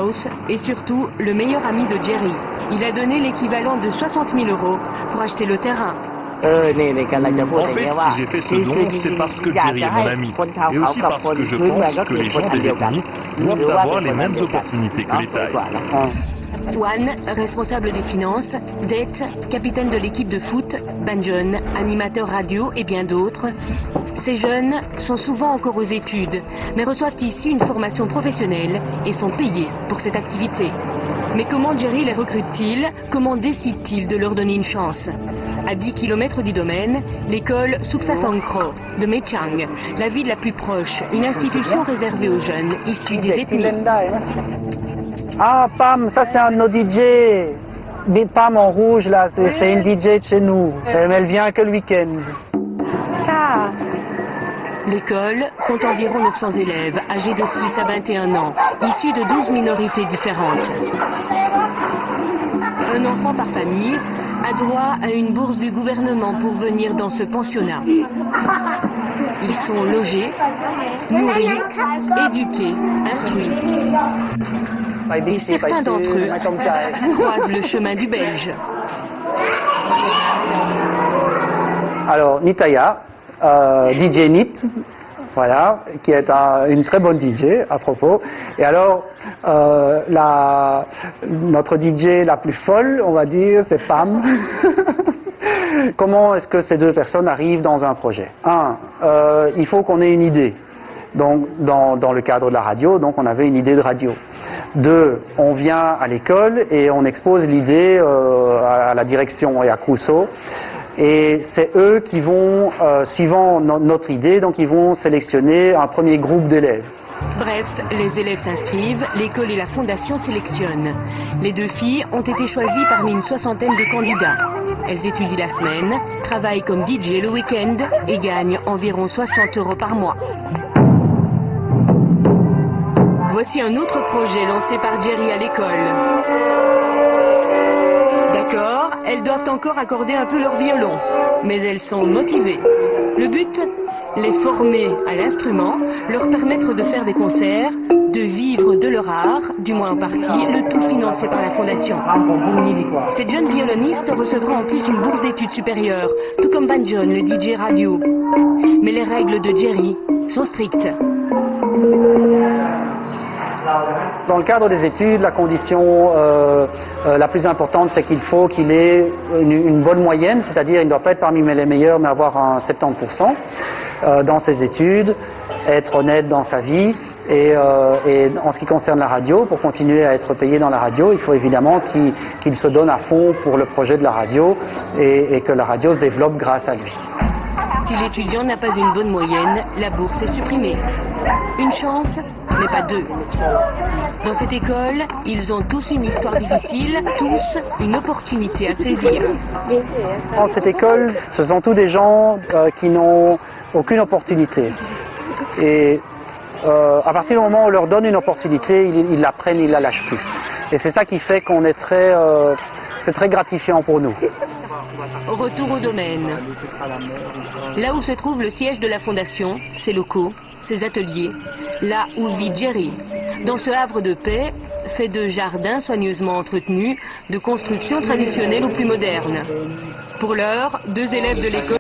House est surtout le meilleur ami de Jerry. Il a donné l'équivalent de 60 000 € pour acheter le terrain. En fait, si j'ai fait ce don, c'est parce que Jerry est mon ami. Et aussi parce que je pense que les gens des ethnies doivent avoir les mêmes opportunités que les Thaïs. Juan, responsable des finances, Det, capitaine de l'équipe de foot, Banjon, animateur radio et bien d'autres. Ces jeunes sont souvent encore aux études, mais reçoivent ici une formation professionnelle et sont payés pour cette activité. Mais comment Jerry les recrute-t-il? Comment décide-t-il de leur donner une chance? À 10 km du domaine, l'école Suksa Sangkro de Mechang, la ville la plus proche, une institution réservée aux jeunes issus des ethnies. Ah, Pam, ça c'est un de nos DJ. Mais Pam en rouge là, c'est une DJ de chez nous. Mais elle vient que le week-end. L'école compte environ 900 élèves âgés de 6 à 21 ans, issus de 12 minorités différentes. Un enfant par famille a droit à une bourse du gouvernement pour venir dans ce pensionnat. Ils sont logés, nourris, éduqués, instruits. Et certains d'entre eux croisent le chemin du Belge. Alors, Nitaya, DJ Nit, voilà, qui est une très bonne DJ à propos. Et alors, notre DJ la plus folle, on va dire, c'est Pam. Comment est-ce que ces deux personnes arrivent dans un projet? Il faut qu'on ait une idée. Donc, dans le cadre de la radio, donc on avait une idée de radio. 2, on vient à l'école et on expose l'idée à la direction et à Crusoe. Et c'est eux qui vont, suivant notre idée, donc ils vont sélectionner un premier groupe d'élèves. Bref, les élèves s'inscrivent, l'école et la fondation sélectionnent. Les deux filles ont été choisies parmi une soixantaine de candidats. Elles étudient la semaine, travaillent comme DJ le week-end et gagnent environ 60 € par mois. Voici un autre projet lancé par Jerry à l'école. D'accord, elles doivent encore accorder un peu leur violon, mais elles sont motivées. Le but? Les former à l'instrument, leur permettre de faire des concerts, de vivre de leur art, du moins en partie, le tout financé par la fondation. Cette jeune violoniste recevra en plus une bourse d'études supérieures, tout comme Banjon, le DJ radio. Mais les règles de Jerry sont strictes. Dans le cadre des études, la condition la plus importante, c'est qu'il faut qu'il ait une bonne moyenne, c'est-à-dire il ne doit pas être parmi les meilleurs, mais avoir un 70% dans ses études, être honnête dans sa vie. Et en ce qui concerne la radio, pour continuer à être payé dans la radio, il faut évidemment qu'il se donne à fond pour le projet de la radio et que la radio se développe grâce à lui. Si l'étudiant n'a pas une bonne moyenne, la bourse est supprimée. Une chance, mais pas deux. Dans cette école, ils ont tous une histoire difficile, tous une opportunité à saisir. Dans cette école, ce sont tous des gens qui n'ont aucune opportunité. Et à partir du moment où on leur donne une opportunité, ils la prennent, ils la lâchent plus. Et c'est ça qui fait qu'on est c'est très gratifiant pour nous. Retour au domaine. Là où se trouve le siège de la fondation, ses locaux, ses ateliers, là où vit Jerry. Dans ce havre de paix, fait de jardins soigneusement entretenus, de constructions traditionnelles aux plus modernes. Pour l'heure, 2 élèves de l'école